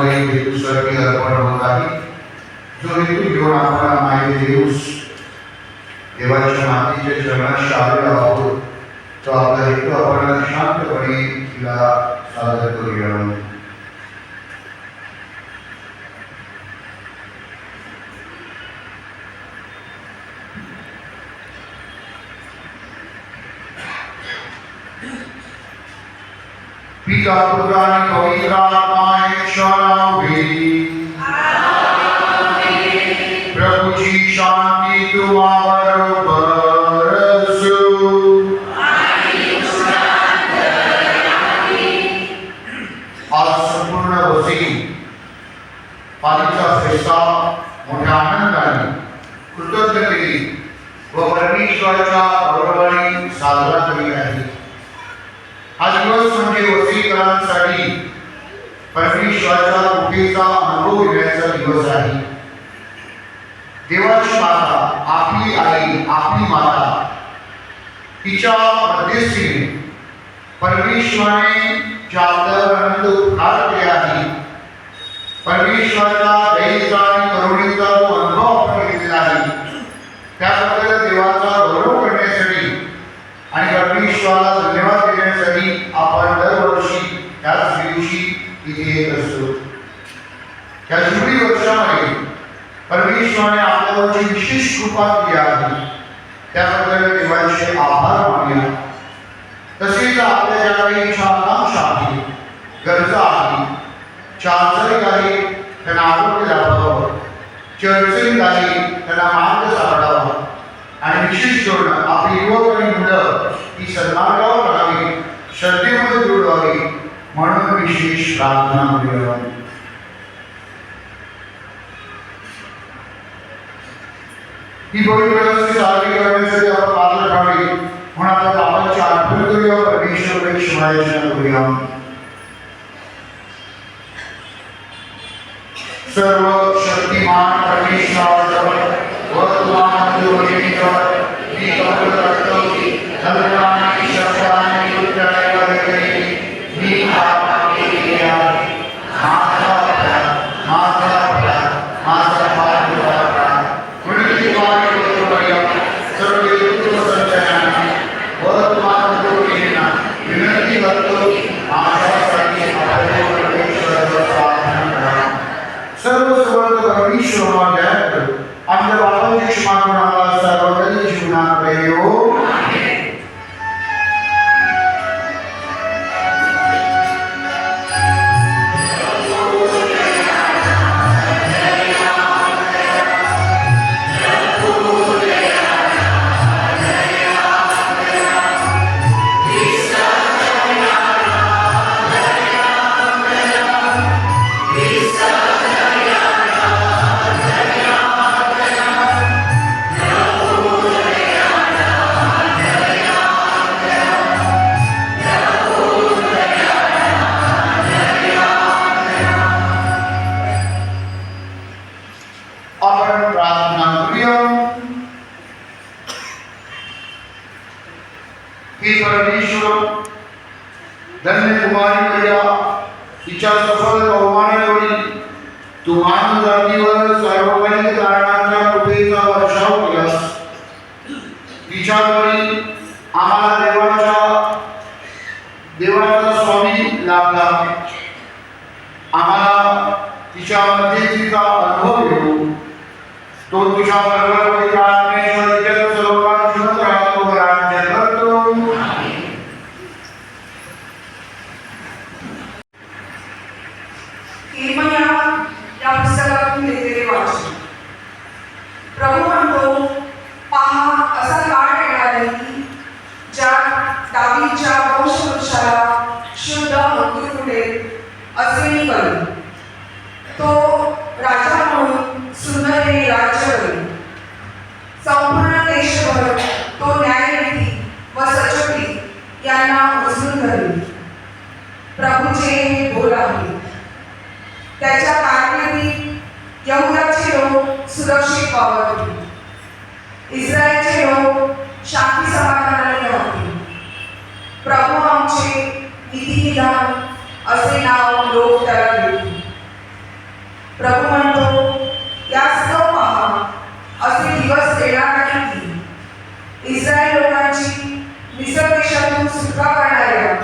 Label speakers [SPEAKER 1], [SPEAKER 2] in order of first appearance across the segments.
[SPEAKER 1] समोर एक हेतूसाठी अर्पण होत आहे. जो हेतू घेऊन आपण माहिती देऊस देवाच्या मातीच्या चरणाशी आलेलो आहोत, तो आपला हेतू आपण शांतपणे तिला सादर करूया. पिता पुत्र आणि पवित्र आत्मा प्रभूची शांती तुम्हावर बरसो. आज संपूर्ण वसई पालीचा फेस्ता मोठ्या आनंदाने कृतज्ञतेने व परमेश्वराच्या गौरवाने साजरा करीत आहे. हा दिवस म्हणजे वसईकरांसाठी परमेश्वराच्या कृपेचा अनुभव घेण्याचा दिवस आहे. देवाची माता, आपली आई, आपली माता, तिच्या मध्यस्थीने परमेश्वराने ज्या आपल्यावर आनंद उपकार केले आहे, परमेश्वराच्या दयेचा आणि करुणेचा जो अनुभव आपण घेतलेला आहे, त्याबद्दल देवाचा गौरव करण्यासाठी आणि परमेश्वराला धन्यवाद देण्यासाठी आपण दरवर्षी त्याच दिवशी इथे येत असतो. या जुबिली वर्षामध्ये परमेश्वराने आपल्यावरची विशेष कृपा केली आहे, त्याबद्दल देवाचे आभार मानूया. तसेच आपल्या ज्या काही इच्छा आकांक्षा आहे, गरजा आहे, चाचणी आहे, त्यांना आरोग्य लाभावं, चर्चेत आहे, त्यांना मार्ग सापडावा आणि विशेष करून आपली युवक आणि मुलं ही सन्मार्गावर राहावी, श्रद्धेमध्ये दृढ व्हावी म्हणून विशेष प्रार्थना करूया. ही पवित्र व्यवस्था साजरी करण्यासाठी आपण पात्र ठरावी म्हणून आपल्या बाबांची आठवण करूया, परमेश्वराची क्षमायाचना करूया. सर्व शक्तिमान परमेश्वर व तुम्हाला जोडीकर मी कबूल करतो की धर्माने शब्दाने उत्तरे वगैरे मी आपला केलेला माझा सर्व युक्त संचयना व तुम्हाला जोडीना विनंती करतो माझ्यासाठी सर्व समर्थ परमेश्वराला आमच्या बाबांची क्षमा करून आम्हाला सर्वकाही जीवनात येऊ. धन्य कुमारी मैया, तिच्या सफल बहुमानावेळी तू मानव जातीवर सार्वजनिक कारणाच्या कृपेचा वर्षाव केलास. तिच्याद्वारे आम्हाला देवाचा स्वामी लाभला. आम्हाला तिच्यामध्ये तिचा अनुभव घेऊ. तो तुझ्या बरोबर सर्वात जीवन राहतो, राज्य करतो.
[SPEAKER 2] या पुस्तकातून लिहिलेले वाचन. प्रभू म्हणतो, पहा असा काळ येणार आहे की ज्यात दावीदच्या वंशवृक्षाला शुद्ध अंकुर फुटेल असे मी करेन. तो राजा म्हणून सुंदरतेने राज्य करेल. संपूर्ण देशभर तो न्यायनीती व सचोटी यांना उचलून धरेल. प्रभूचे हे बोल आहे. त्याच्या कारकिर्दीत यहुदाचे लोक सुरक्षित वावरतील. इस्रायलचे लोक शांती समाधानाने राहतील. प्रभू आमचे नीतिविधान असे नाव लोक त्याला देतील. प्रभू म्हणतो, यास्तव पहा, असे दिवस येणार नाही की इस्रायल लोकांची मिस्र देशातून सुटका करणाऱ्या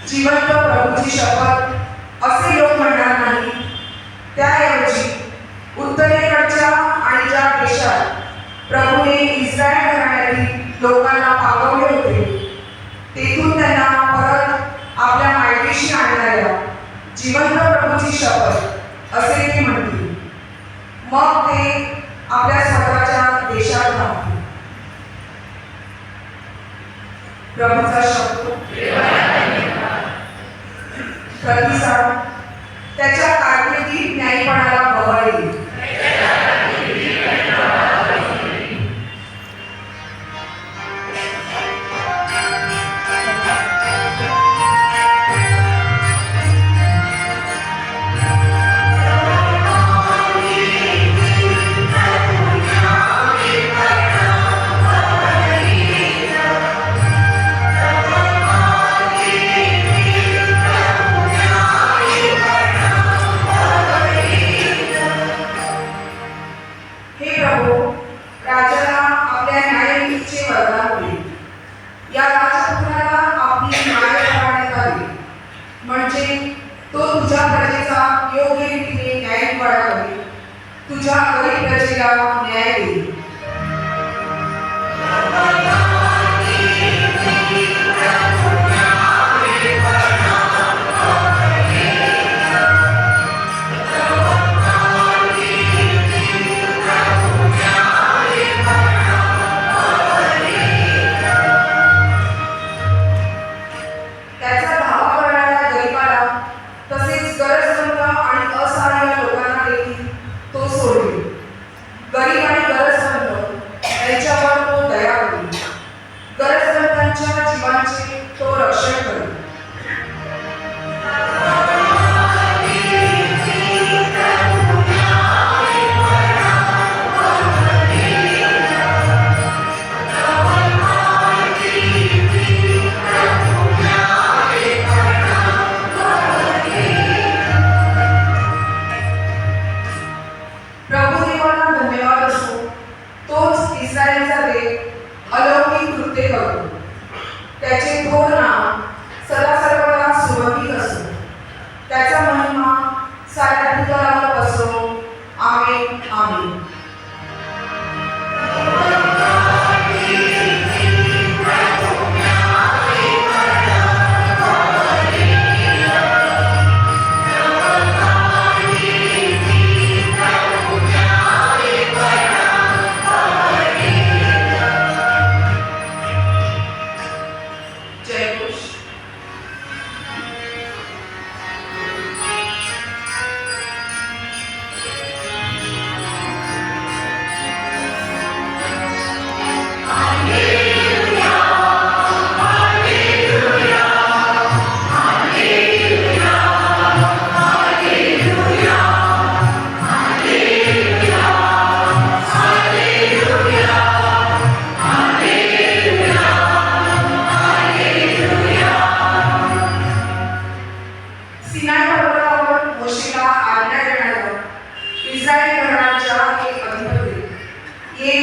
[SPEAKER 2] जिवंत प्रभूची शपथ असे लोक म्हणणार नाही. त्याऐवजी उत्तरेकडच्या आणि ज्या देशात प्रभूने इस्रायल घराण्यातील लोकांना पाठवले होते, तेथून त्यांना परत आपल्या मायदेशी आणणाऱ्या जिवंत प्रभूची शपथ असे ते म्हणतील. मग ते आपल्या स्वतःच्या देशात राहतील. प्रभूचा शब्द. प्रतिसाद. त्याच्या कारकिर्दीत न्यायपणाला बळ येईल. तुझ्या गरीब प्रजेला न्याय देईल. त्याचा धावा करणाऱ्या गरीबाला तसेच गरजवंत आणि असहाय्य लोकांना देखील तो सोडेल. गरीब आणि गरजवंत यांच्यावर तो दया करेल. गरजवंतांच्या जीवांचे तो रक्षण करेल. इस्रायलचा देव अलौकिक कृत्य करतो. त्याचे थोर नाव सदा सर्वदा सुरक्षित असो. त्याचा महिमा साऱ्या भूतलावर पसरो. आमेन आमेन. इस्रायल घराण्याच्या एक अधिपती ये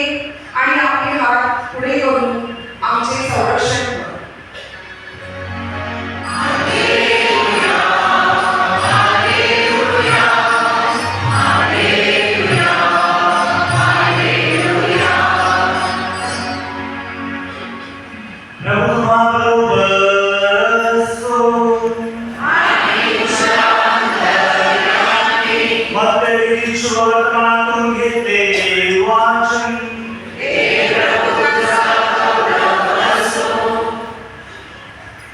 [SPEAKER 2] आणि आपले हात पुढे करून आमचे संरक्षण कर.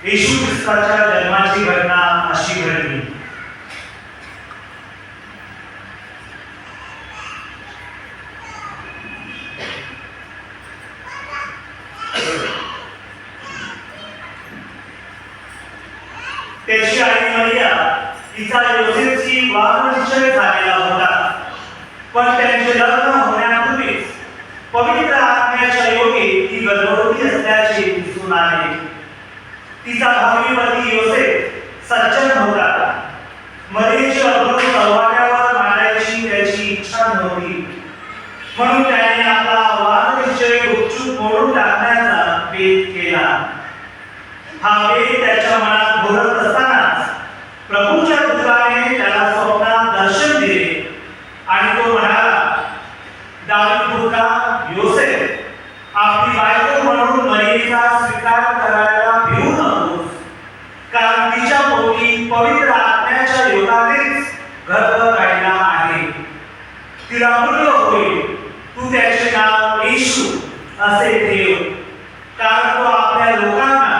[SPEAKER 3] येशू ख्रिस्ताच्या जन्माची घटना अशी घडली. त्याची आई मरिया तिचा योसेफशी वादविषय झालेला होता, पण त्यांचे लग्न होण्यापूर्वीच पवित्र आत्म्याच्या योगे ती गर्भवती असल्याचे दिसून आले. तिचा भावीपती योसेफ सज्जन होता. मरियेची अब्रू तलवाऱ्यावर मारायची म्हणून त्याने आपला वादविषय गुपचूप मोडून टाकण्याचा बेत केला. हा बेत त्याच्या मनात घोरत असतानाच प्रभूच्या दूताने त्याला स्वप्नात दर्शन दिले आणि तो म्हणाला, दावीद पुत्र योसेफ, आपली बायको म्हणून मरियेचा स्वीकार करायला भिवू नकोस, कारण तिच्या पोटी पवित्र आत्म्याच्या योगानेच गर्भ काढला आहे. तिला मुलगा होईल, तू त्याचे नाव येशू असे ठेव, कारण तो आपल्या लोकांना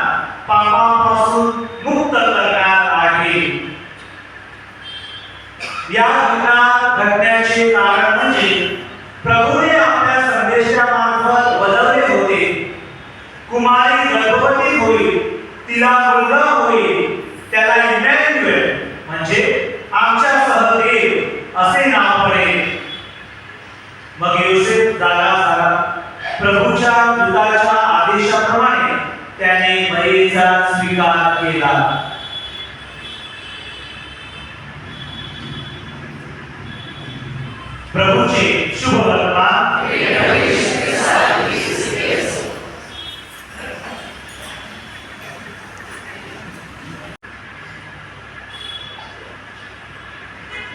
[SPEAKER 3] पापापासून मुक्त करणार आहे. या घटना घडण्याचे कारण म्हणजे प्रभूने आपल्या संदेशामार्फत वदवले होते, कुमारी गर्भवती होईल, तिला मुलगा होईल, त्याला इमॅन्युएल म्हणजे आमच्यासह देव असे नाव पडेल. मग योसेफ जागा झाला. प्रभूच्या दूताच्या आदेशाप्रमाणे त्याने मरियेचा स्वीकार केला. प्रभूचे शुभ वर्तमान.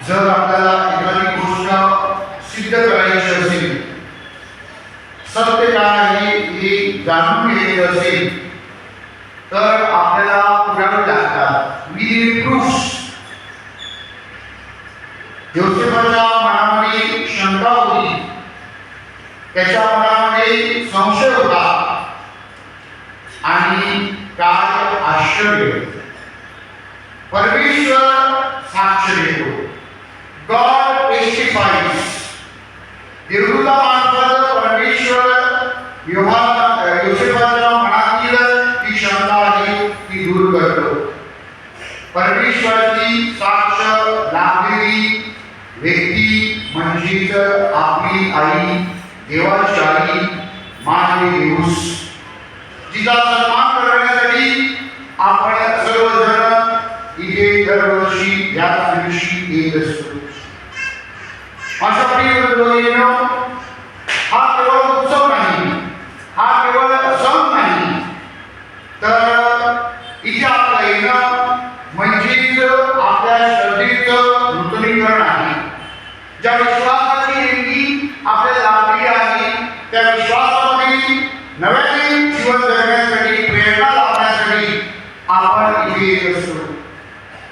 [SPEAKER 1] जर आपल्याला एखादी गोष्ट सिद्ध करायची असेल, सत्य काय आहे हे जाणून घ्यायचे असेल, तर आपल्याला पुरावे लागतात. We need proofs. योसेफाच्या मनामध्ये शंका होती, त्याच्या मनामध्ये संशय होता आणि काय आश्चर्य, परमेश्वर साक्ष देतो. गॉड टेस्टिफाइज. देवदूतामार्फत परमेश्वर योसेफाच्या मनातील ती शंका आहे ती दूर करतो. परमेश्वराची साक्ष लागलेली व्यक्ती म्हणजेच आपली आई, देवाची आई मानवी देऊस, जिचा सन्मान करण्यासाठी आपण सर्वजण इथे दरवर्षी या दिवशी येत असतो. माझ्या प्रिय बंधूंनो, हा केवळ उत्सव नाही, हा केवळ सण नाही, तर इथे आपलं येणं म्हणजेच आपल्या श्रद्धेचं नूतनीकरण आहे. ज्या विश्वासाची देणगी आपल्याला लाभली आहे, त्या विश्वासामध्ये नव्याने जीवन जगण्यासाठी, प्रेरणा लाभण्यासाठी आपण इथे येत असतो.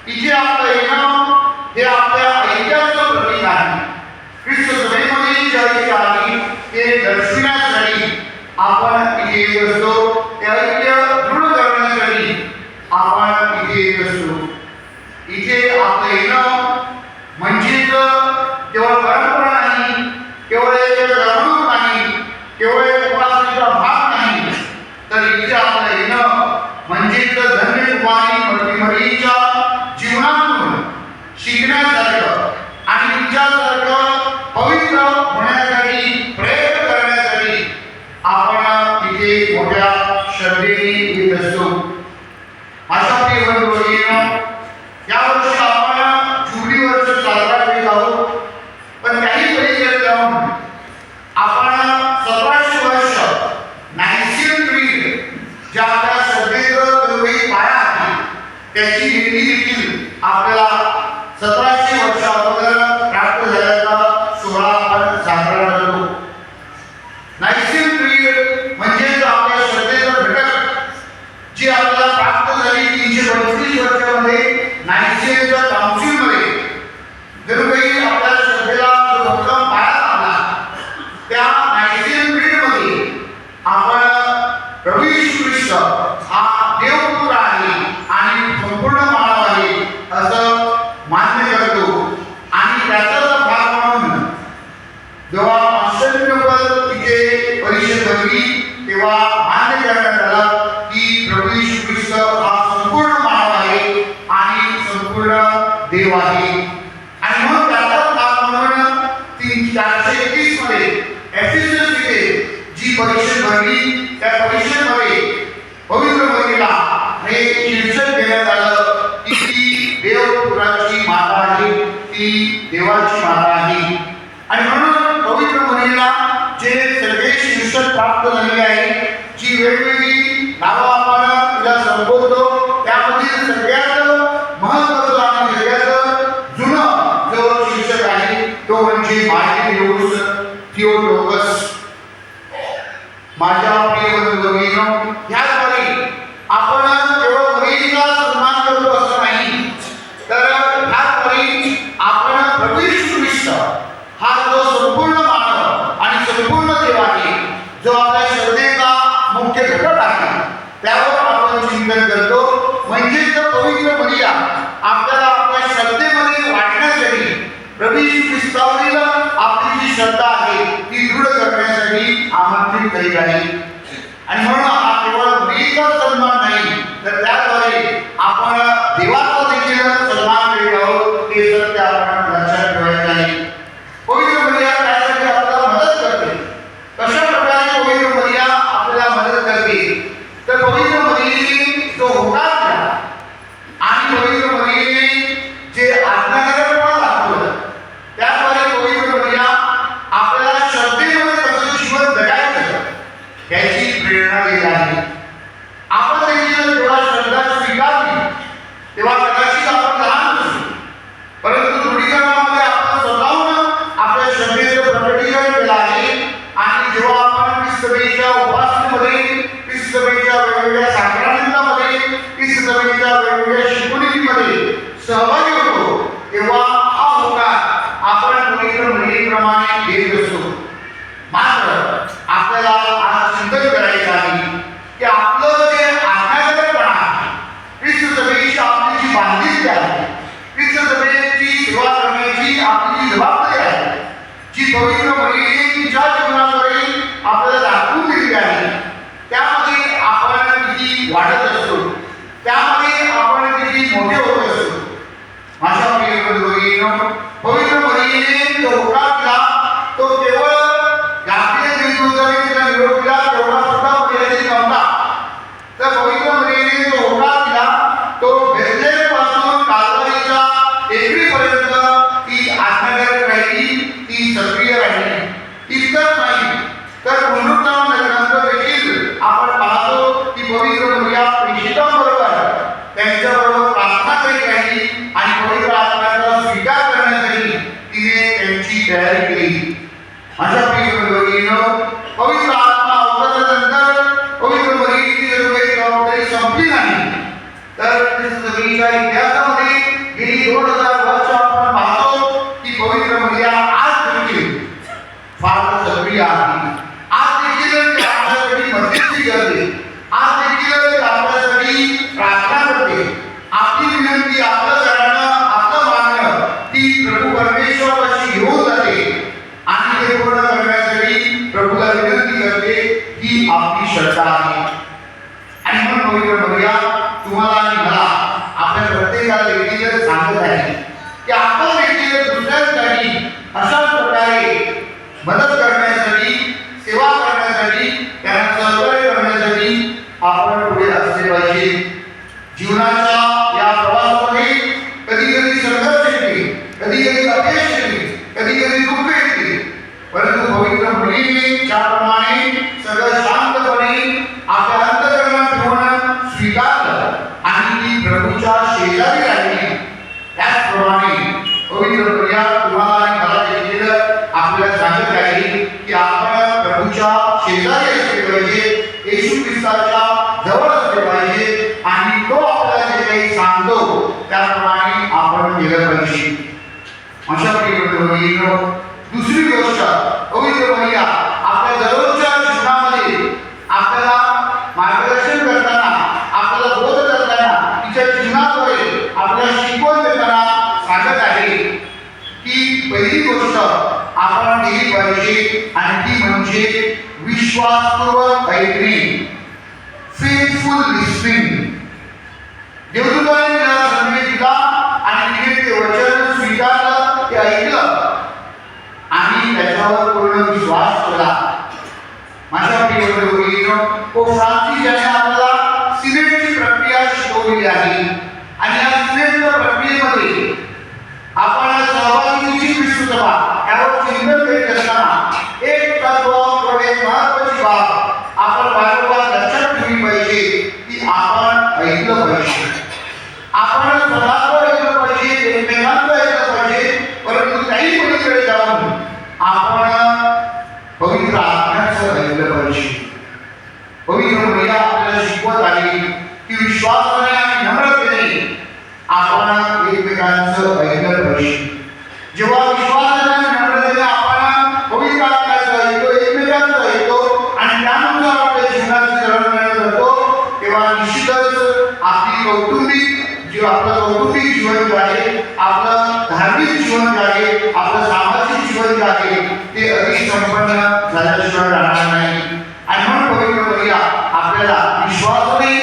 [SPEAKER 1] इथे आपलं येणं हे आपल्या ऐक्याचं प्रतीक आहे. ख्रिस्त सभेमध्ये ज्यावेळी आली ते दर्शविण्यासाठी आपण इथे येत असतो. ते ऐक्य दृढ करण्यासाठी आपण इथे येत असतो. इथे आपलं येणं म्हणजे केवळ परंपरा नाही, केवळ एक जगणूक नाही, केवळ एक उपासनेचा भाग नाही, तर इथे आपलं येणं म्हणजे धन्य कुमारी मरियेच्या जीवनातून शिकण्यासारखं आणि तिच्यासारखं पवित्र होण्यासाठी प्रयत्न करण्यासाठी आपण इथे मोठ्या श्रद्धेने येत असतो. अशा प्रिय बंधूंनो, यावर्षी आपण जुबली वर्ष साजरा करीत आहोत, पण काही पलीकडे जाऊन आपण 1700 वर्ष नायसियन क्रीड ज्या आपल्या श्रद्धेचं जरुरी पाया आहे त्याची निर्मिती देखील आपल्याला 1700 वर्ष अगोदर प्राप्त झाल्याचा सोहळा आपण साजरा करतो. नायसियन क्रीड म्हणजे आपल्या श्रद्धेचा घटक जी आपल्याला प्राप्त झाली 332 वर्षामध्ये नायसियनच्या काउन्सिलमध्ये. जणू काही आपल्या श्रद्धेला जो भक्कम पाया लाभला, त्या नायसियन क्रीडमध्ये आपण प्रभू येशू ख्रिस्त हा देवपुत्र आहे आणि संपूर्ण मानव आहे असं मान्य करतो. आणि त्याचाच भाग म्हणून जेव्हा कॉन्स्टँटिनोपल तिथे परिषद भरली तेव्हा मान्य करण्यात आलं की प्रभू येशू ख्रिस्त हा संपूर्ण मानव आहे आणि संपूर्ण देव आहे. आणि मग त्याचाच भाग म्हणून 431 मध्ये एफेसस येथे जी परिषद भरली त्या परिषदेमध्ये पवित्र मरियेला हे शीर्षक देण्यात आलं की ती देवपुत्राची माता आहे, ती देवाची माता आहे. आणि म्हणून पवित्र पवित्र मनीला जे सगळे शीर्षक प्राप्त झालेले आहे, जी वेगवेगळी नावं आपण तिला संबोधतो, त्यामधील सगळ्यात महत्त्वाचं आणि सगळ्यात जुनं जो शीर्षक आहे तो म्हणजे मार्टिनियोस थियोटोकस. माझ्या प्रिय बंधूभगिनींनो, ह्याद्वारे आपण केवळ मनीचा सन्मान करतो असं नाही, तर ह्याद्वारे आपण प्रभू येशू ख्रिस्त हा जो संपूर्ण मानव आणि संपूर्ण देव आहे, जो आपल्या श्रद्धेचा मुख्य घटक आहे, त्यावर आपण चिंतन करतो. म्हणजेच पवित्र मरिया आपल्याला आपल्या श्रद्धेमध्ये वाढण्यासाठी, प्रभू येशू ख्रिस्तावरील आपली जी श्रद्धा आहे ती दृढ करण्यासाठी आमंत्रित करीत आहे. आणि म्हणून हा केवळ मरियेचा सन्मान नाही, तर त्याद्वारे आपण देवाचा देखील सन्मान करीत आहोत, हे सत्य आपण लक्षात ठेवायचे आहे. पवित्र मरिया त्यासाठी आपल्याला मदत करते. कशा प्रकारे पवित्र मरिया आपल्याला मदत करते, तर पवित्र मरियेने जो होकार दिला आणि पवित्र मरियेने जे आज्ञाकारपणा दाखवलं, त्याद्वारे पवित्र मरिया आपल्याला श्रद्धेमध्ये कसं जीवन जगायचं याची प्रेरणा देत आहे. आपण देखील जेव्हा श्रद्धा स्वीकारली तेव्हा कदाचित आपण लहान असू, परंतु दृढीकरणामध्ये आपण स्वतःहून आपल्या श्रद्धेचं प्रकटीकरण केलं आहे. आणि जेव्हा आपण ख्रिस्तसभेच्या उपासनेमध्ये, ख्रिस्तसभेच्या वेगवेगळ्या साक्रामेंटामध्ये, ख्रिस्तसभेच्या वेगवेगळ्या शिकवणुकीमध्ये सहभागी होतो, तेव्हा हा होकार आपण पवित्र मरियेप्रमाणे घेत असतो. मात्र आपल्याला आज चिंतन करायचं आहे की आपलं जे आज्ञाकारपणा आहे, ख्रिस्तसभेची आपली जी बांधिलकी आहे, ख्रिस्तसभेची सेवा करण्याची आपली जी जबाबदारी आहे, जी पवित्र मरियेने तिच्या जीवनाद्वारे आपल्याला दाखवून दिलेली आहे, त्यामध्ये आपण किती वाढत असतो, त्यामध्ये आपण किती मोठे होत असतो. माझ्या प्रिय बंधूभगिनींनो, पवित्र मरियेने जो होकार दिला तो केवळ गाब्रिएल देवदूताने तिला निरोप दिला तेवढा सुद्धा मर्यादित नव्हता. तर पवित्र मरियेने जो होकार दिला तो बेथलेहमपासून काल्वरीच्या टेकडीपर्यंत ती आज्ञाकारक राहिली, ती सक्रिय राहिली. इतकंच नाही, तर पुनरुत्थानानंतर देखील आपण पाहतो की पवित्र मरिया प्रेषितांबरोबर त्यांच्याबरोबर प्रार्थना करीत राहिली आणि पवित्र आत्म्याचा स्वीकार करण्यासाठी तिने त्यांची तयारी केली. माझ्या प्रिय बंधूभगिनींनो, पवित्र आत्मा अवतरल्यानंतर पवित्र मरियेची जर काही जबाबदारी संपली नाही, तर ख्रिस्तसभेच्या इतिहासामध्ये गेली 2000 वर्ष आपण पाहतो की पवित्र मरिया आज देखील फार सक्रिय आहे. आज देखील ती आपल्यासाठी मध्यस्थी करते, आज देखील ती आपल्यासाठी प्रार्थना करते. आपली विनंती, आपलं करणं, आपलं मागणं ती प्रभू परमेश्वराशी घेऊन जाते आणि ते पूर्ण करण्यासाठी प्रभूला विनंती करते. ही आपली श्रद्धा आहे. आणि म्हणून पवित्र मरिया तुम्हाला आणि मला, आपल्या प्रत्येकाला देखील सांगत आहे की आपण देखील दुसऱ्यांसाठी अशाच प्रकारे मदत करण्यासाठी, सेवा करण्यासाठी, त्यांना सहकार्य करण्यासाठी आपण पुढे असले पाहिजे. जीवनाच्या या प्रवासामध्ये कधी कधी संघर्ष येते, कधी कधी अपयश येते, कधी कधी दुःख येते, परंतु पवित्र मरियेने ज्याप्रमाणे सगळं शांतपणे आपल्या अंतःकरणात ठेवून स्वीकारलं आणि ती प्रभूच्या शेजारी राहिली, त्याचप्रमाणे पवित्र मरिया तुम्हाला आणि मला देखील आपल्याला सांगत आहे की आपण प्रभूच्या शेजारी असले पाहिजे, येशू ख्रिस्ताच्या जवळ असले पाहिजे आणि तो आपल्याला जे काही सांगतो त्याप्रमाणे आपण केलं पाहिजे. अशा प्रिय दुसरी गोष्ट, पवित्र मरिया आपल्या दररोजच्या जीवनामध्ये आपल्याला मार्गदर्शन करताना, आपल्याला बोध करताना, तिच्या जीवनाद्वारे आपल्याला शिकवण देताना सांगत आहे की पहिली गोष्ट आपण केली पाहिजे आणि ती म्हणजे विश्वासपूर्वक ऐकणे, फेथफुल लिसनिंग. देवदूताने तिला संदेश दिला आणि तिने ते वचन स्वीकारलं, ते ऐकलं आणि त्याच्यावर पूर्ण विश्वास केला. माझ्या प्रिय बंधूभगिनींनो, पोप फ्रान्सिस यांनी आपल्याला सिनेटची प्रक्रिया शिकवलेली आहे आणि या सिनेटच्या प्रक्रियेमध्ये आपण सहभागी विश्वसभा यावर चिंतन करीत असताना विश्वासाने आणि नम्रतेने आपण एकमेकांचं ऐकलं पाहिजे. जेव्हा विश्वासाने आणि नम्रतेने आपण पवित्र आत्म्याचं ऐकतो, एकमेकांचं ऐकतो आणि त्यानुसार आपल्या जीवनाची जडणघडण करतो, तेव्हा निश्चितच आपली आपलं कौटुंबिक जीवन जे आहे, आपलं धार्मिक जीवन जे आहे, आपलं सामाजिक जीवन जे आहे ते अधिक संपन्न झाल्याशिवाय राहणार नाही. आणि म्हणून पवित्र मरिया आपल्याला विश्वासाने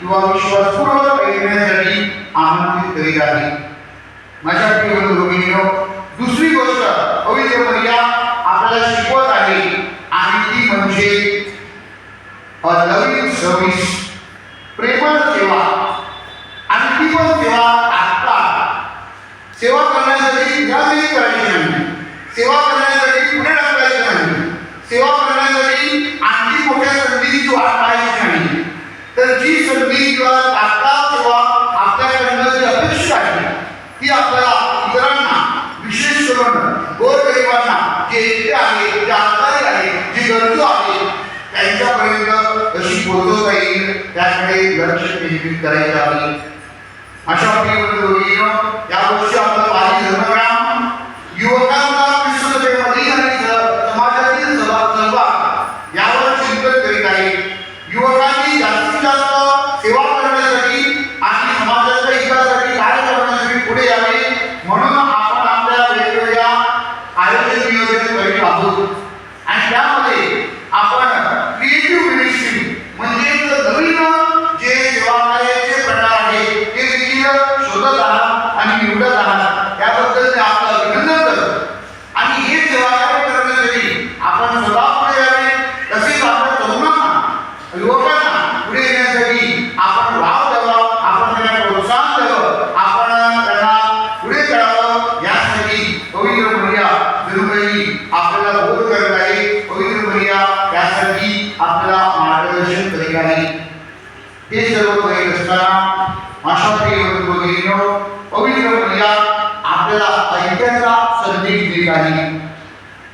[SPEAKER 1] किंवा विश्वासपूर्वक ऐकण्यासाठी आमंत्रित करीत आहे. माझ्या प्रिय बंधू-भगिनींनो, दुसरी गोष्ट पवित्र मरिया आपल्याला शिकवत आहे आणि ती म्हणजे लविंग सर्व्हिस, प्रेमळ सेवा. आणि ती पण सेवा सेवा करण्यासाठी घरातही करायची नाही, सेवा करण्यासाठी पुढे टाकायची नाही, सेवा करण्यासाठी आणखी मोठ्या संधीची वाट पाहायची नाही. तर जी संधी किंवा तात्काळ सेवा आपल्याकडनं जी अपेक्षा आहे ती आपल्याला इतरांना, विशेष करून गोरगरिबांना, जे एकटे आहे, जे आजारी आहे, जे गरजू आहे, त्यांच्यापर्यंत कशी पोहोचवता येईल त्याकडे लक्ष केंद्रित करायचे आहे. अशा प्रिय बंधू-भगिनींनो, या वर्षी आपलं पाली धर्मग्राम युवकांना विश्वसभेमध्ये आणि समाजातील सहभाग यावर चिंतन करीत आहे. युवकांनी जास्तीत जास्त सेवा करण्यासाठी आणि समाजाच्या हितासाठी कार्य करण्यासाठी पुढे यावे, म्हणून आपण आपल्या वेगवेगळ्या आयोजन नियोजन करीत आहोत. आणि त्यामध्ये आपण क्रिएटिव्ह मिनिस्ट्री म्हणजे नवीन जे सेवा कार्याचे प्रकार आहेत ते देखील शोधत आहात आणि निवडत आहात, त्याबद्दल मी आपलं अभिनंदन करतो. आणि हे सेवा कार्य करण्यासाठी आपण स्वतः पुढे यावे, तसेच आपल्या तरुणांना, युवकांना पुढे येण्यासाठी आपण वाव द्यावा, आपण त्यांना प्रोत्साहन द्यावं, आपण त्यांना पुढे करावं. यासाठी पवित्र मरिया जणू आपल्याला बोध करत आहे. पवित्र मरिया यासाठी आपल्याला मार्गदर्शन करीत आहे. हे सर्व करीत असताना माझ्या प्रिय बंधू-भगिनींनो, पवित्र मरिया आपल्याला ऐक्याचा संदेश देत आहे.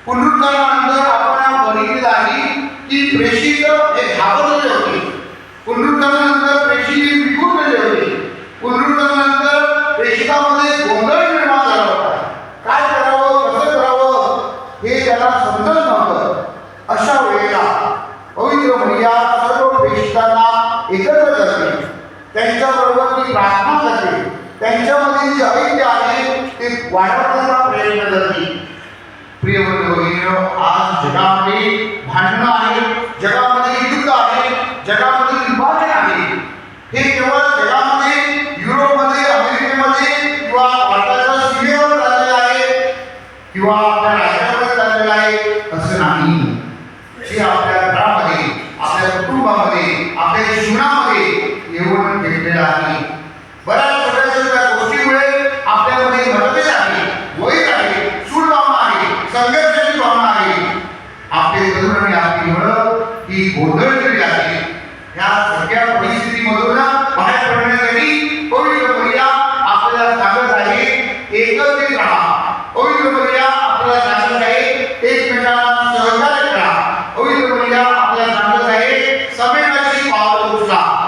[SPEAKER 1] पुनरुत्थानानंतर आपण बघितले आहे की प्रेषित हे घाबरलेले होते, पुनरुत्थानानंतर प्रेषित विकून गेले होते, पुनरुत्थानानंतर प्रेषितामध्ये गोंधळ निर्माण झाला होता. काय करावं, कसं करावं हे त्याला समजत नव्हतं. अशा वेळेला पवित्र मरिया सर्व प्रेषितांना एकत्र करते, त्यांच्याबरोबर ती प्रार्थना करते, त्यांच्यामधील जे ऐक्य आहे ते वाढवण्याचा प्रयत्न करते. प्रिय बंधू-भगिनींनो, आज जगामध्ये भांडणं आहे, जगामध्ये युद्ध आहे, जगामध्ये विभाजन आहे. हे केवळ जगामध्ये, युरोपमध्ये, अमेरिकेमध्ये किंवा भारताच्या सीमेवर चाललेलं आहे किंवा आपल्या राज्यामध्ये चाललेलं आहे असं नाही. हे आपल्या घरामध्ये, आपल्या कुटुंबामध्ये, आपल्या जीवनामध्ये येऊन घेतलेलं आहे. बऱ्याच छोट्या गोष्टीमुळे आपल्यामध्ये मतभेद आहे, वैर आहे, सूडभावना आहे, संघर्षाची भावना आहे. आपले तरुण आणि आपली मुलं ही गोंधळलेली आहे. या सगळ्या परिस्थितीमधून बाहेर पडण्यासाठी पवित्र मरिया आपल्याला सांगत आहे, एकत्रित राहा. पवित्र मरिया आपल्याला सांगत आहे, एकमेकांना सहकार्य करा. पवित्र मरिया आपल्याला सांगत आहे, समेटाची पावलं उचला.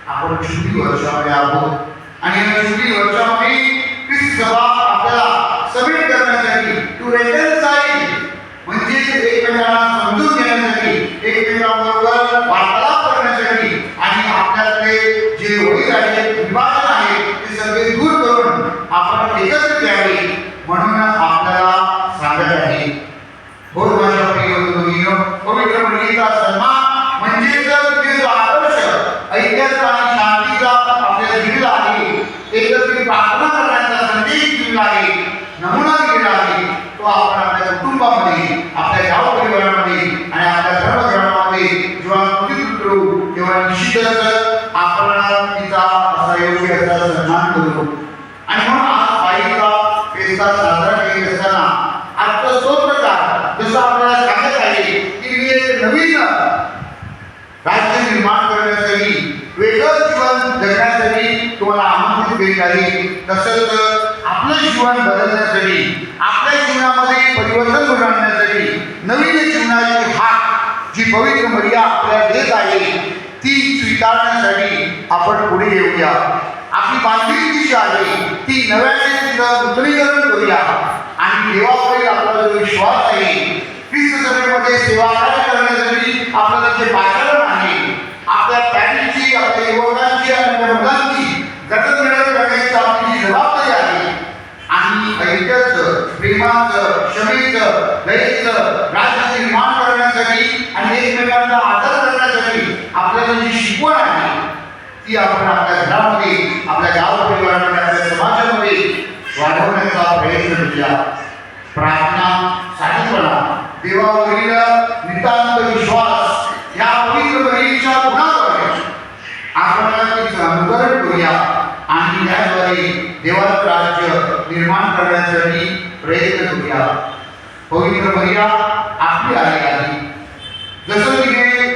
[SPEAKER 1] आपण जुबली वर्षामध्ये आहोत आणि या जुबली वर्षामध्ये ख्रिस्त सभा आपल्याला समेट करण्यासाठी, टू रेकन्साइल म्हणजे एकमेकांना समजून घेण्यासाठी, एकमेकांबरोबर वार्तालाप करण्यासाठी आणि आपल्यातले जे वैर आहे, विभाजन आहे ते सगळे दूर करून आपण एकत्रित यावे म्हणून आपल्याला सांगत आहे. हो माझ्या प्रिय बंधू-भगिनींनो, पवित्र मरियेचा सन्मान म्हणजे जो आदर्श ऐक्याचा आणि शांतीचा आपल्याला दिलेला आहे, एकत्रित प्रार्थना करण्याचा संदेश दिलेला आहे, नमुना दिलेला आहे, तो आपण आपल्या कुटुंबामध्ये, आपल्या गाव परिवारामध्ये आणि आपल्या सर्व घरामध्ये जेव्हा कृतीत उतरू तेव्हा निश्चितच आपण तिचा असा योग्य असा सन्मान करू. आणि म्हणून आज पायीचा फेस्ता साजरा करीत असताना आजचा स्तोत्रकार जसं आपल्याला सांगत आहे की मी एक नवीन राज्य निर्माण करण्यासाठी, वेगळं जीवन जगण्यासाठी तुम्हाला आमंत्रित करीत आहे. तसंच आपलं जीवन बदलण्यासाठी, आपल्या जीवनामध्ये परिवर्तन घडवण्यासाठी, नवीन जीवनाची हाक जी पवित्र मर्या आपल्याला देत आहे ती स्वीकारण्यासाठी आपण पुढे येऊया. आपली बांधील जी आहे ती नव्याने तिचं नूतनीकरण करूया आणि देवावरील आपला जो विश्वास आहे, ख्रिस्त सभेमध्ये सेवा करण्यासाठी आपल्याला जे पाचारण आहे, आपल्या पॅरिसची, आपल्या युवकांची आणि आपल्या मुलांची जगत करण्याची आपली जी जबाबदारी आहे आणि ऐक्याचं, प्रेमाचं, क्षमेचं, दयेचं राज्य निर्माण करण्यासाठी आणि एकमेकांचा आदर करण्यासाठी आपल्याला जी शिकवण आहे ती आपण आपल्या घरामध्ये, आपल्या गाव परिवारामध्ये, आपल्या समाजामध्ये वाढवण्याचा प्रयत्न करूया. प्रार्थना, साधीपणा, देवावरील नितांत विश्वास या पवित्र बहिणीच्या गुणाद्वारे आपण तिचं अनुकरण करूया आणि त्याद्वारे देवाचं राज्य निर्माण करण्यासाठी प्रयत्न करूया. पवित्र मर्या आपली आली आहे. जसं तिने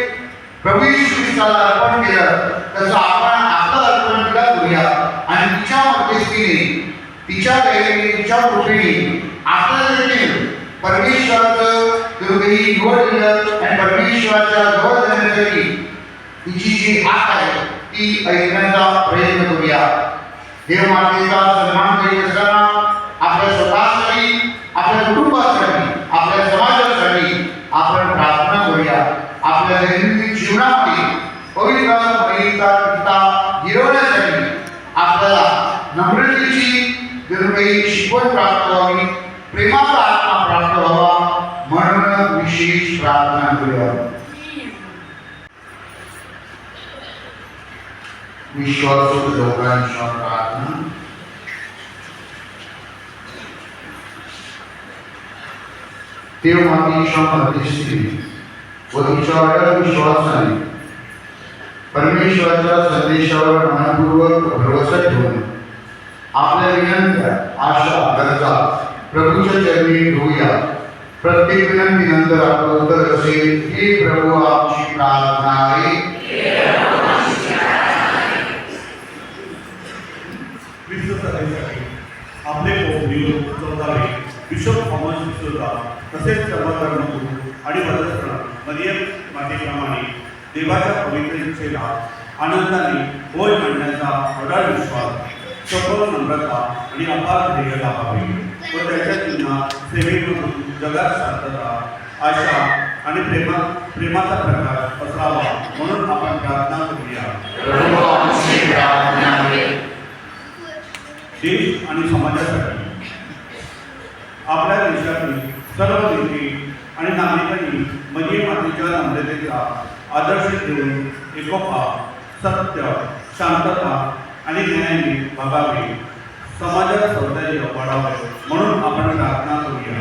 [SPEAKER 1] प्रभू येशू ख्रिस्ताला अर्पण केलं तसं आपण आपलं अर्पण तिला करूया आणि तिच्या मध्यस्थीने, तिच्या दयेने, तिच्या कृपेने आपल्याला देखील परमेश्वराचं दुर्गही निवड दिलं आणि परमेश्वराच्या जवळ जाण्यासाठी तिची जी हात आहे ती ऐकण्याचा प्रयत्न करूया. देव मातेचा सन्मान करीत असताना आपल्या स्वतःसाठी, आपल्या कुटुंबासाठी, आपल्या समाजासाठी आपण प्रार्थना करूया. आपल्या दैनंदिन जीवनामध्ये पवित्र बहिणीचा पिता गिरवण्यासाठी आपल्याला नम्रतेची दुर्गही शिकवण प्राप्त व्हावी, प्रेमाचा आत्मा प्राप्त व्हावा म्हणून विशेष प्रार्थना करूया. विश्वासू लोकांच्या प्रार्थना. देव मातेच्या मध्यस्थीने व तिच्यावर विश्वासाने परमेश्वराच्या संदेशावर मनपूर्वक भरवसा ठेवून आपल्या विनंत्या, आशा, गरजा प्रभूच्या चरणी ठेवूया. प्रत्येक विनंतीनंतर आपलं उत्तर असेल, हे प्रभू आमची प्रार्थना आहे.
[SPEAKER 4] आपले pope Leo 14 bishop Thomas D'Souza तसेच सर्व धर्मगुरू आणि वरदस्थान मरियम मातेप्रमाणे देवाच्या पवित्र इच्छेला आनंदाने होय म्हणण्याचा अढळ विश्वास, सखोल नम्रता आणि अपार ध्येय लाभावे व त्याच्या चिन्हा सेवेमधून जगात शांतता, आशा आणि प्रेमाचा प्रकाश पसरावा म्हणून आपण प्रार्थना करूया. देश आणि समाजासाठी आपल्या देशातील सर्व नेते आणि नागरिकांनी मरियम मातेच्या नम्रतेचा आदर्श घेऊन एकोपा, सत्य, शांतता आणि न्यायाने वागावे, समाजात सौंदर्य वाढावे म्हणून आपण प्रार्थना करूया.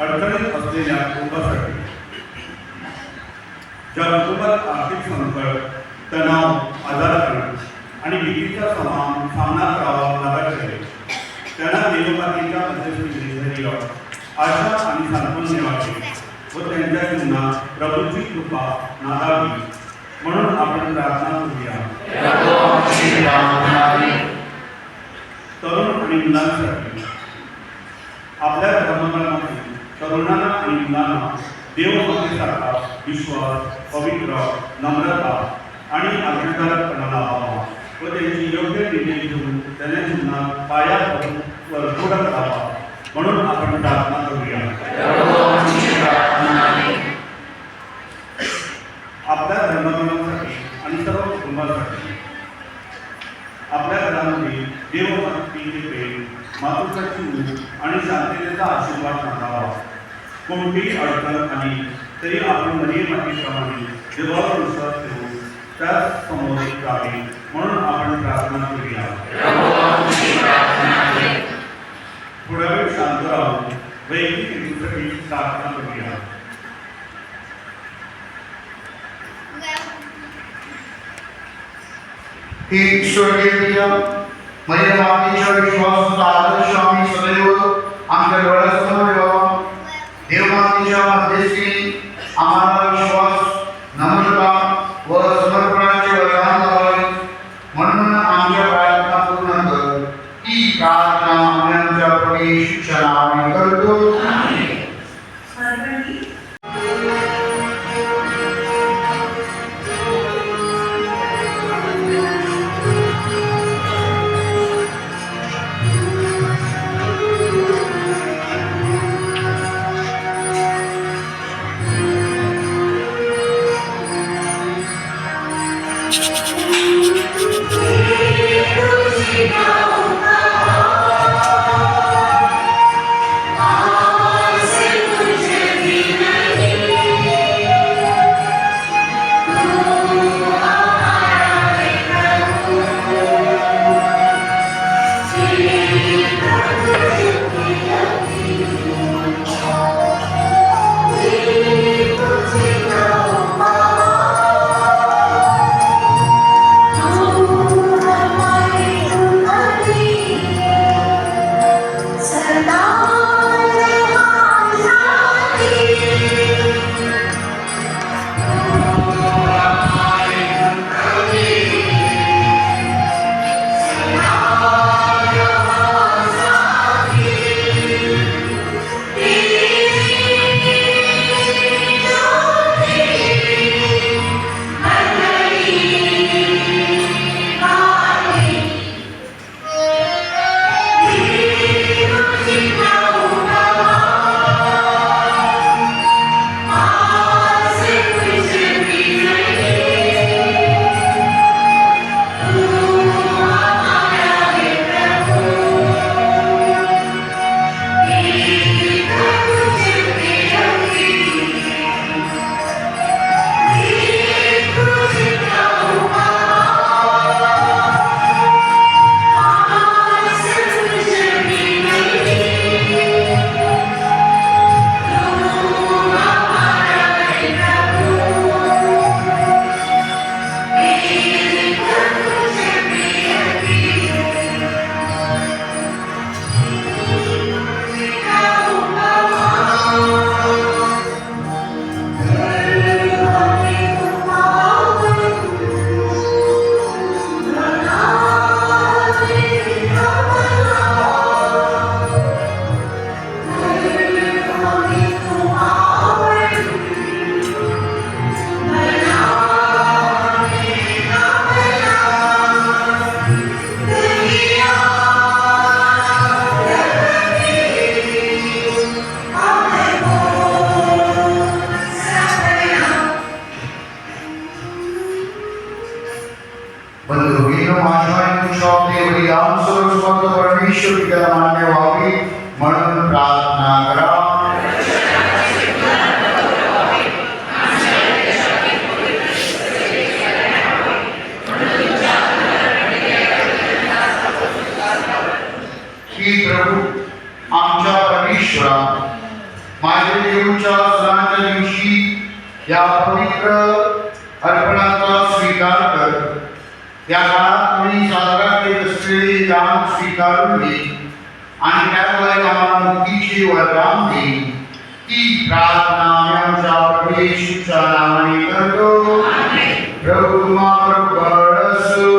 [SPEAKER 4] अडचणीत असलेल्या कुटुंबासाठी, ज्या कुटुंबात आर्थिक संकट, तणाव, आजारपण आणि भीतीचा सामना करावा लागत आहे, त्यांना देवमातेच्या मध्यस्थीने आशा आणि सांत्वन मिळावे व त्यांच्या जीवनात प्रभूची कृपा नांदावी म्हणून आपण प्रार्थना करूया. तरुण आणि मुलांसाठी आपल्या धर्मकालामध्ये तरुणांना आणि मुलांना देवमातेसारखा विश्वास, पवित्र, नम्रता आणि आज्ञाकारकपणा लाभावा व त्यांची योग्य निर्णय घेऊन त्यांच्या जीवनात पाया पडून वरघोड करावा म्हणून आपण प्रार्थना करूया. आपल्या धर्मगुरूंसाठी आणि सर्व कुटुंबासाठी आपल्या घरामध्ये देवभक्तीचे प्रेम, मातृत्वाची ऊब आणि शांततेचा आशीर्वाद मानावा. कोणतीही अडचण आली तरी आपण मरियम मातेप्रमाणे देवावर विश्वास ठेवू त्याच समोर जावे म्हणून आपण प्रार्थना करूया. थोडा वेळ शांत राहून वैयक्तिक हेतूसाठी प्रार्थना करूया.
[SPEAKER 1] हे स्वर्गीय पिता, मरियम मातेच्या विश्वासाचा आदर्श आम्ही सदैव आमच्या डोळ्यासमोर ठेवावा. देवमातेच्या मध्यस्थीने आम्हाला विश्वास, नम्रता व समर्पणाचे वरदान लावावे म्हणून आमच्या प्रार्थना पूर्ण कर. ही प्रार्थना आमच्या प्रभू येशूच्या नावाने करतो. व्हावी म्हणून प्रार्थना करा. की प्रभू आमच्या परमेश्वरा, माझ्या देऊच्या सणाच्या दिवशी या पवित्र अर्पणाचा स्वीकार कर. या काळात तुम्ही साजरा केले असलेले दान स्वीकारून घे आणि त्याद्वारे आम्हाला मुक्तीची वरदान दे. ही प्रार्थना आम्ही आमच्या प्रभू येशूच्या नावाने करतो. प्रभू तुम्हाबरोबर असो.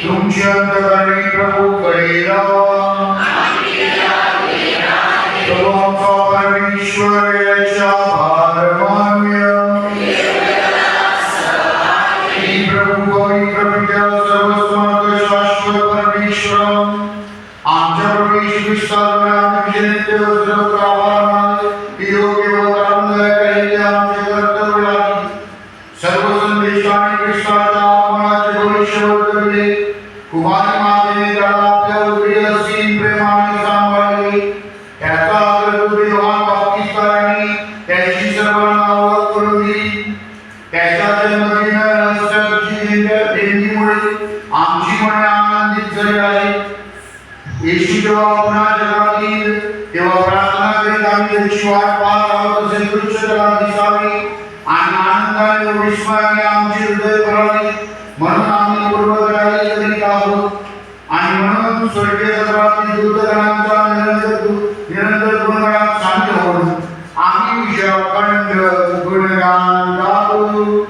[SPEAKER 1] तुमची अंतःकरणी प्रभूकडे राहा. प्रभू आमचा परमेश्वर याचा आभार मानूया. ही प्रभू पवित्र पित्या सर्वसमर्थ शाश्वत परमेश्वर, आमच्या प्रभू येशू ख्रिस्ताद्वारे आम्ही नित्य सर्व आभार मानतो. योग्य व आनंददायक आहे आमचे कर्तव्य आहे. सर्व संदेश आणि ख्रिस्ताच्या आगमनाचे भविष्य वर्तविले. कुमारी मातेने त्याला आपल्या उदरी असीम प्रेमाने सांभाळले. त्याचा आदर योहान बाप्तिस्ताने त्याची सर्वांना ओळख करून दिली. त्याच्या जन्मदिन रहस्याची देणगीमुळे आमची मने आनंदित झाली आहे. येशू जेव्हा पुन्हा जगात येईल तेव्हा प्रार्थना करीत आम्ही त्याची वाट पाहत आहोत असे दृश्य त्याला दिसावे आणि आनंदाने व विस्मयाने आमचे हृदय भरावे म्हणून आम्ही पूर्वग्रही करीत आहोत. आणि म्हणून स्वर्गीय दरबारातील दूतगणांचा निरंतर गुणगान सांगत होऊन आम्ही विजय अखंड गुणगान गातो.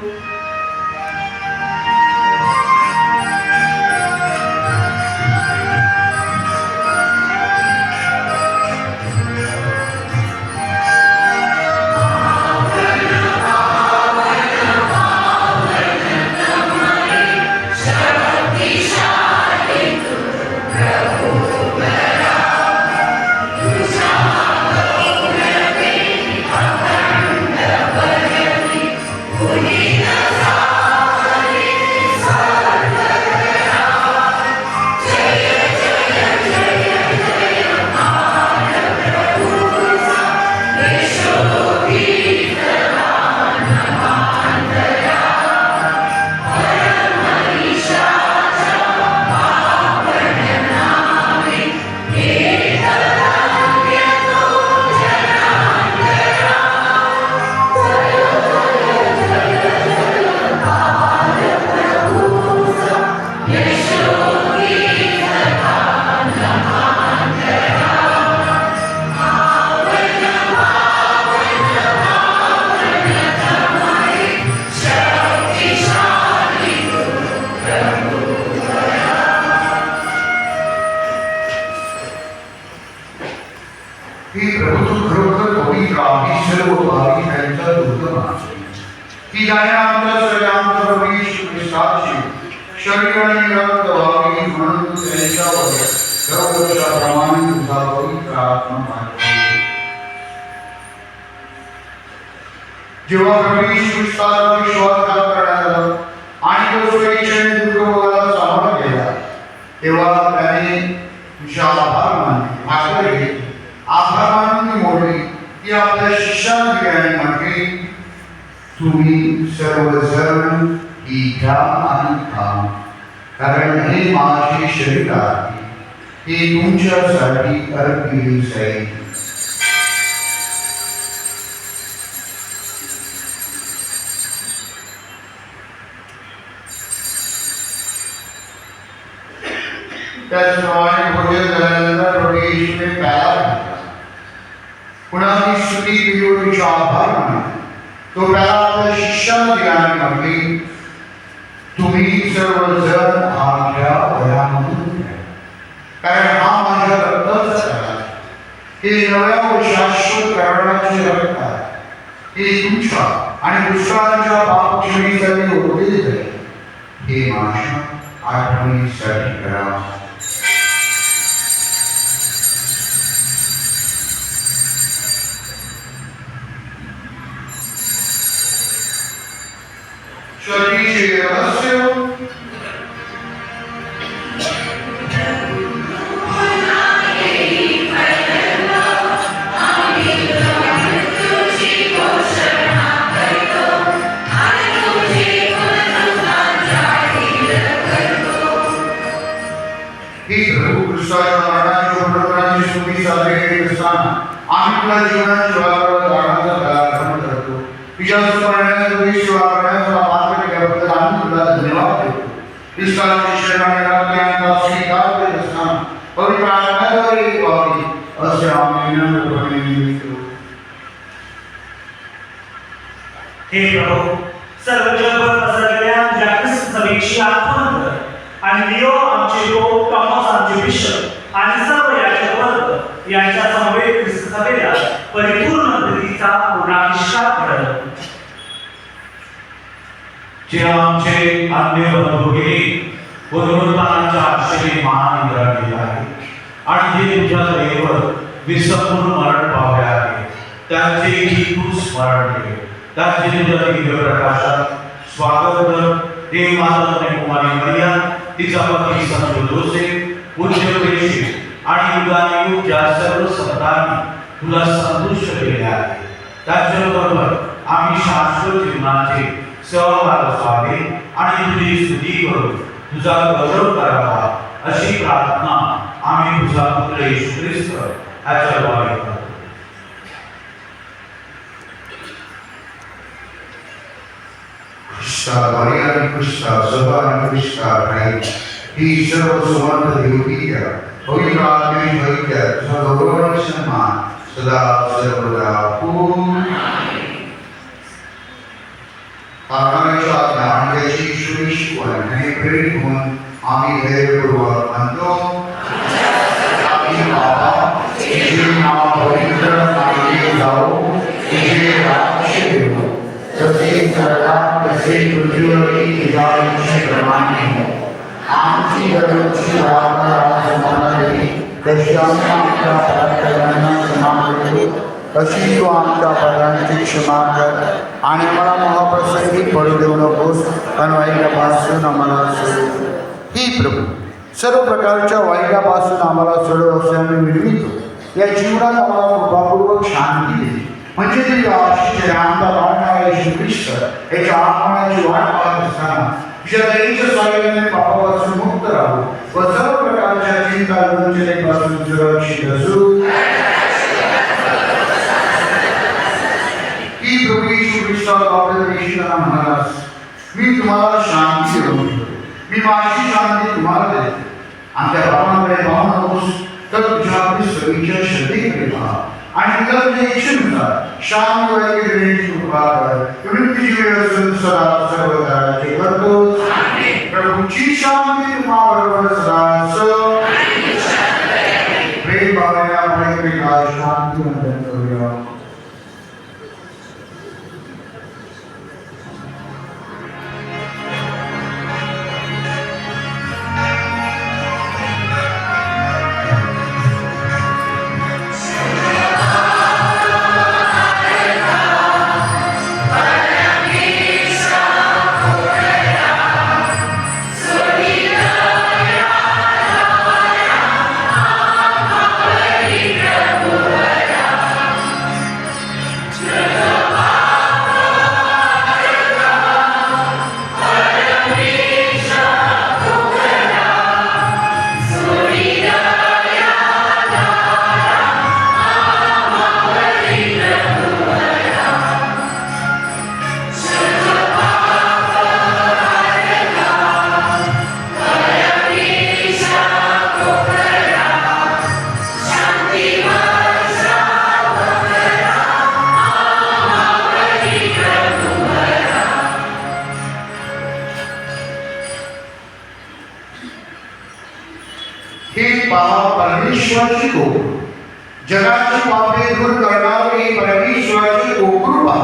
[SPEAKER 1] ही प्रभू खरोखर पवित्र आम्ही सर्व भावी त्यांचा दुर्गम आहे. की ज्याने आमच्या सगळ्यांच्या प्रभू येशू ख्रिस्ताची शरीर आणि रक्त व्हावी म्हणून त्यांच्यावर दरवर्षाप्रमाणे तुझा पवित्र आत्मा पाठवतो. जेव्हा प्रभू येशू ख्रिस्ताचा विश्वासघात करण्यात आला आणि तो स्वेच्छेने दुर्गभोगाला सामोरा गेला तेव्हा त्याने तुझ्या आभार मानले, भाकर घेतली, आभार मानून मोडली ती आपल्या शिष्यांना दिली आणि म्हटली, तुम्ही सर्वजण ही घ्या आणि खा, कारण हे माझे शरीर आहे, हे तुमच्यासाठी अर्पले जाईल. त्याचप्रमाणे भोजन झाल्यानंतर प्रभू येशूने प्याला घेतला, पुन्हा ती स्तुती केली व तिचा आभार मानला. तो प्याला आपल्या शिष्यांना दिला आणि म्हटले, तुम्ही सर्वजण हा घ्या व यामधून घ्या, कारण हा माझ्या रक्ताचा प्याला आहे. हे नव्या व शाश्वत कराराचे रक्त आहे. हे तुमच्या आणि दुसऱ्यांच्या पापक्षमेसाठी ओतले जाईल. हे माझ्या आठवणीसाठी करा. शरीराचे रहस्य ही प्रभू ख्रिस्ताच्या मरणाची व पुनरुत्थानाची स्तुती साजरी करीत असताना आम्ही तुला जीवनाची वाघ दानाचा प्रार्थना करतो. तुझ्या स्मरणाने तुझी सेवा करण्याचा मार्ग केल्याबद्दल आम्ही तुला धन्यवाद देतो. ख्रिस्ताच्या शरणाने रक्ताचा स्वीकार करीत असताना पवित्र आत्म्याद्वारे एक व्हावी असे आम्ही विनम्रपणे विनंती.
[SPEAKER 3] हे प्रभू, सर्व जगभर पसरलेल्या तुझ्या ख्रिस्त सभेची आठवण कर आणि लिओ आमचे लोक, टॉमस आमचे बिशप आणि सर्व याचे वर्ग यांच्या समवेत ख्रिस्त सभेला परिपूर्ण प्रीतीचा पुनराविष्कार घडव.
[SPEAKER 5] जे आमचे अन्य बंधू गेले पुनरुत्थानाच्या आशेने मान निराळले आहे आणि जे तुझ्या दयेवर विसंपूर्ण मरण पावले आहे त्यांचेही तू स्मरण घे. त्यांचे तुझ्या दिव्य प्रकाशात स्वागत कर. देव माता कुमारी मरिया, तिचा पती संत जोसेफ, पूज्य प्रेषित आणि युगानुयुग ज्या सर्व संतांनी तुला संतुष्ट केले आहे त्याच्याबरोबर आम्ही शाश्वत जीवनाचे सहभाग असावे आणि तुझी स्तुती करून तुझा गौरव करावा अशी प्रार्थना आम्ही तुझा पुत्र येशू ख्रिस्त याच्याद्वारे करतो.
[SPEAKER 1] Shabari and Krishna, Sabha and Krishna, right? He serves one to the Yogiya, Hoyra and Hoyya, Sadhavaran Saman, Sada Sadhavada, Akaranacha, Nandashi, Shurishwan, and a very one, Ami Hevurva, Mando, Ami Baba, Ijina, Hoyra, Ami Lao, Ijira, Shivu. सभी सरकार से तुझे इजाज़त करवानी है. आमची गरजची वापरा समानली कशांना आमच्या प्रार्थना समानली अशी तू आमच्या पदांची क्षमा कर आणि आम्हाला महाप्रसंगी पडू देऊ नकोस पण वाईटापासून आम्हाला सोडव. ही प्रभू सर्व प्रकारच्या वाईटापासून आम्हाला सोडव असे आम्ही विनवितो. या जीवनात आम्हाला कृपापूर्वक शांती दे म्हणजे तुझ्या आशीष आमचा पाळणारा येशू ख्रिस्त याच्या आगमनाची वाट पाहत असताना तुझ्या दयेच्या साह्याने पापापासून मुक्त राहू व सर्व प्रकारच्या चिंता वंचनेपासून सुरक्षित असू. ही प्रभू येशू ख्रिस्ताला आपल्या शिष्याला म्हणालास, मी तुम्हाला शांती देतो, मी माझी शांती तुम्हाला देतो. आमच्या पापांकडे पाहू नकोस तर तुझ्या सगळीच्या श्रद्धेकडे पहा आणि तुला तुझ्या इच्छेनुसार शांत वैद्य देण्याची कृपा कर. तुम्ही तुझी वेळ असून सदा सर्व करायचे करतो. प्रभूची शांती तुम्हाबरोबर सदा असो. प्रेम भावनेने आपण एकमेकाला शांती वंदन करूया. परमेश्वराची कृपा, जगाची पापे दूर करणारी परमेश्वराची कृपा,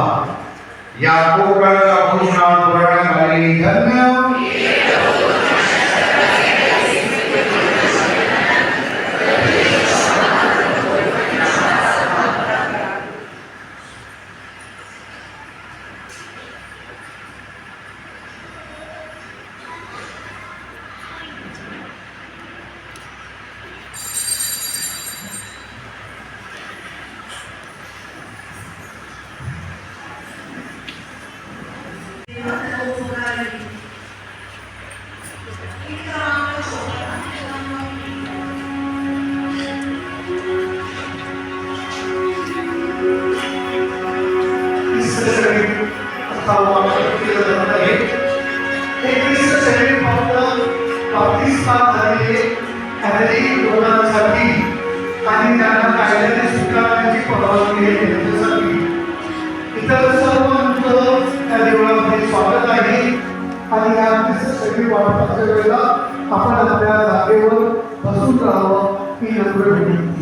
[SPEAKER 1] या कृपेच्या घोषणा करण्यात आली. धन्य
[SPEAKER 6] शारीरिक लोकांसाठी आणि त्यांना कायद्याने स्वीकारण्याची परवानगी आहे त्यांच्यासाठी. इतर सर्वांचं त्या देवळामध्ये स्वागत आहे आणि या सगळी वाटपाच्या वेळेला आपण आपल्या जागेवर बसून राहावं ही नम्र विनंती.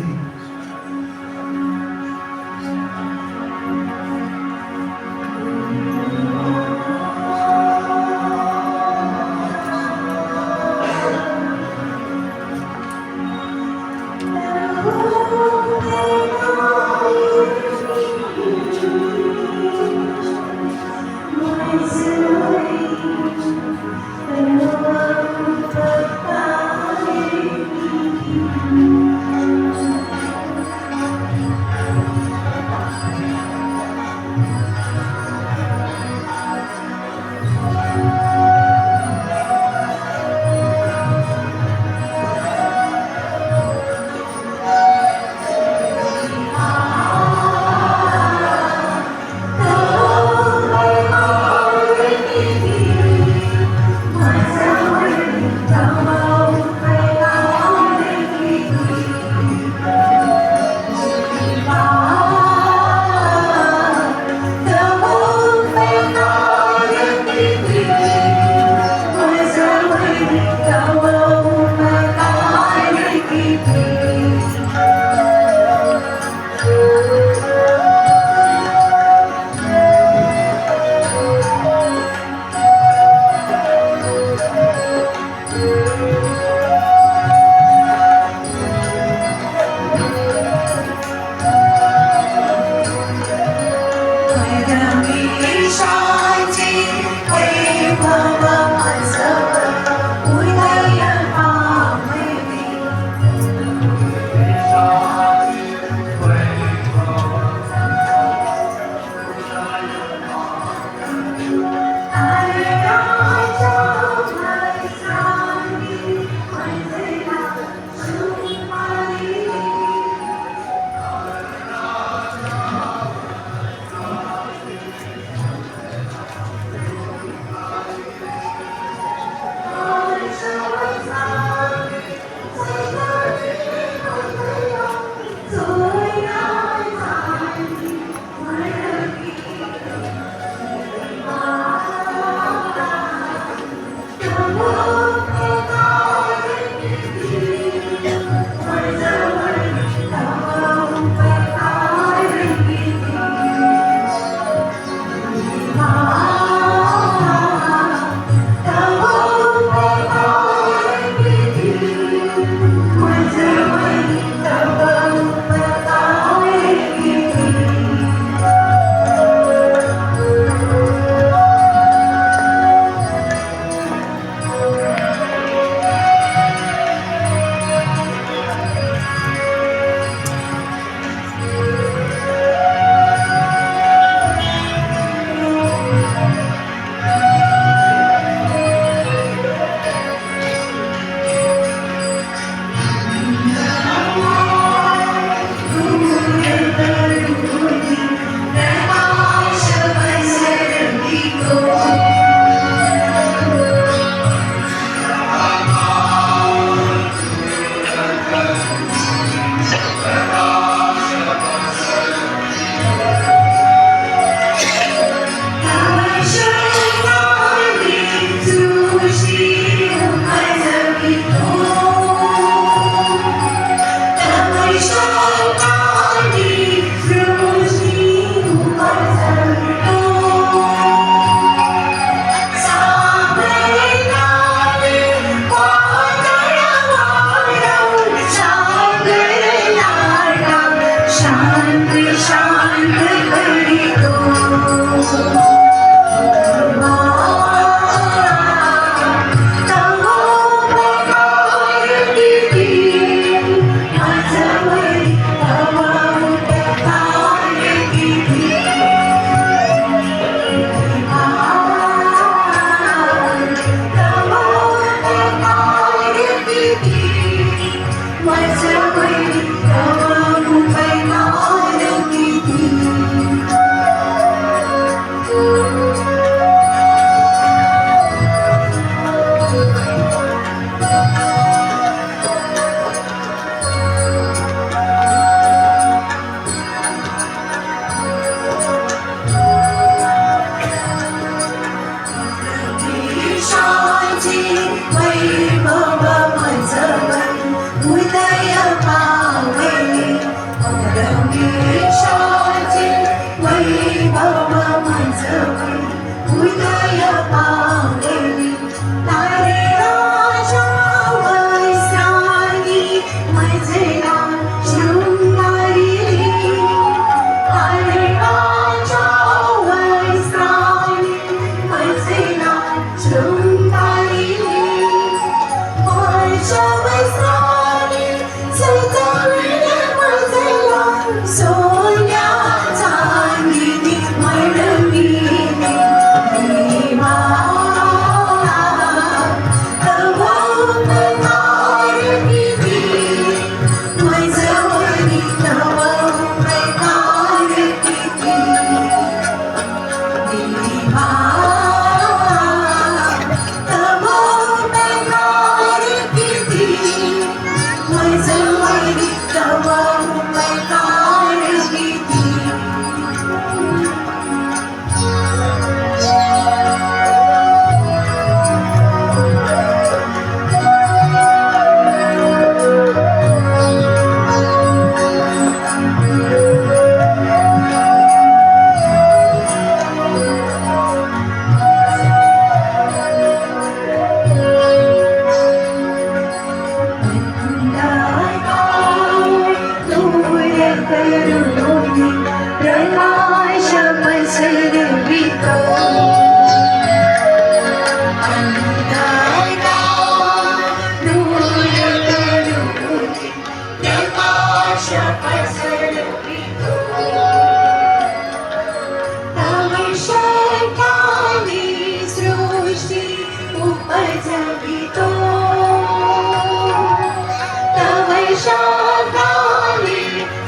[SPEAKER 7] वर्षाकाली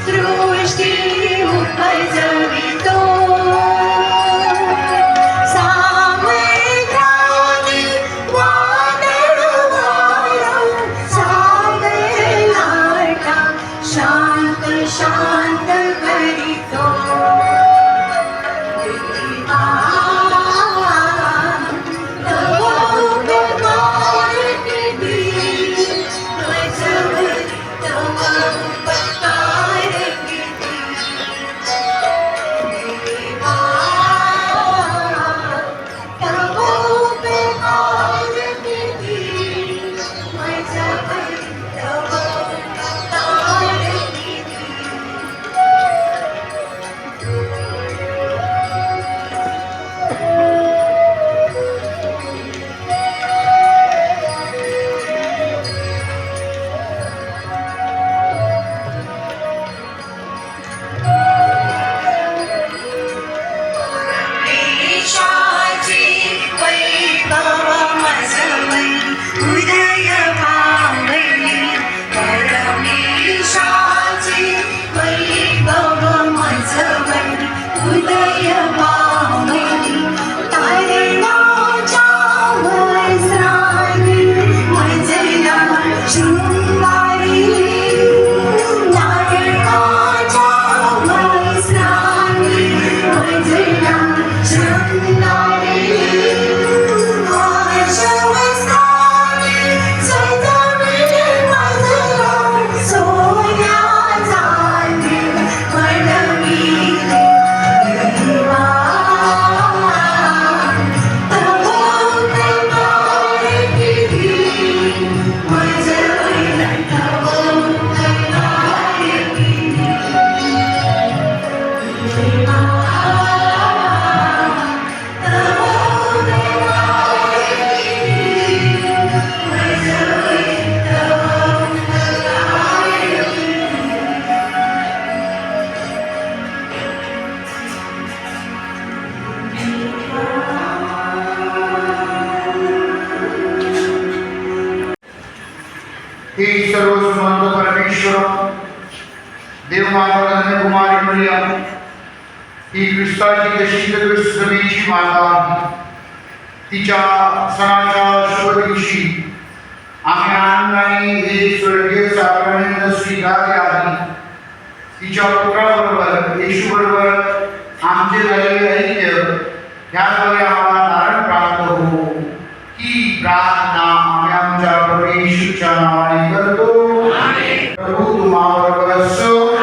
[SPEAKER 7] सृष्टी उपजवितो सागराने वादळ वारा सागर लाटा शांत शांत करीतो
[SPEAKER 1] हे सर्वसमर्थ परमेश्वर देव माता कुमारी मरिया ही ख्रिस्ताची शीत ख्रिस्तची माता आहे. तिच्या सणाच्या शुभ दिवशी आम्ही आनंदाने हे स्वर्गीय साक्रामेंट स्वीकारले आहे. तिच्या पुत्राबरोबर येशूबरोबर आमचे झालेले ऐक्य याद्वारे आम्हाला नारायण प्राप्त हो. ही प्रार्थना आम्ही आमच्या प्रभू येशूच्या नावाने करतो. प्रभू तुम्हाबरोबर असो.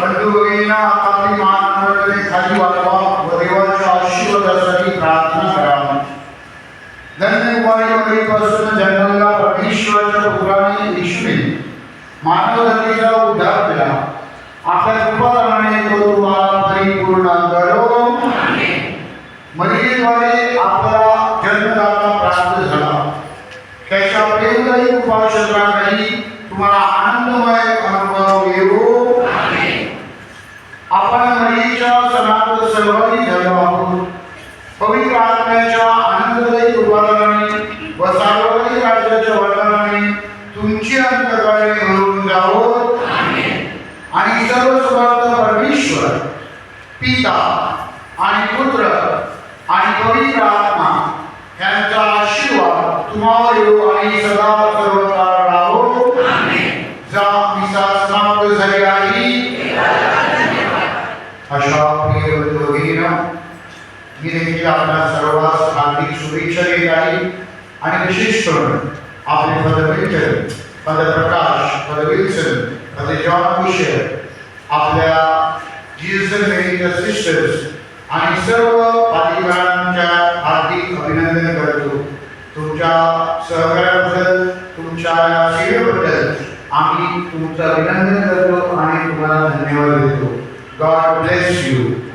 [SPEAKER 1] बंधू भगिनींनो, आपली मान खाली वाकवा व देवाच्या आशीर्वादासाठी प्रार्थना करा. धन्य कुमारी मरियेपासून जन्मलेला परमेश्वराच्या पुत्राने येशूने मानव जातीचा उद्धार केला. आपल्या कृपादानाने तो तुम्हाला परिपूर्ण करो. मरियेद्वारे आपला जन्मदाता प्राप्त झाला. त्याच्या प्रेमदायी कृपाक्षेत्राखाली तुम्हाला आनंदमय अनुभव येवो. आपण मरियेच्या सणात सहभागी झालो आहोत. पवित्र आत्म्याच्या आनंददायी कृपादानाने व सार्वजनिक राज्याच्या वरदानाने तुमची अंतःकरणे भरून जावो. आणि सर्वसमर्थ परमेश्वर पिता आणि पुत्र आणि पवित्र आत्मा यांचा आशीर्वाद तुम्हावर येवो आणि सदा सर्वकाळ राहो. जा मिसा समाप्त झाली आहे. अशा प्रिय बंधू भगिनींनो, मी देखील आपल्या सर्वांस हार्दिक शुभेच्छा देत आहे. आणि विशेष करून आपले father Wilson, father Prakash, father Wilson, father John बुशर, आपल्या जीसस मेडिकल सिस्टर्स आणि सर्व पालिकांच्या हार्दिक अभिनंदन करतो. तुमच्या सहकार्याबद्दल, तुमच्या सेवेबद्दल आम्ही तुमचं अभिनंदन करतो आणि तुम्हाला धन्यवाद देतो. God bless you.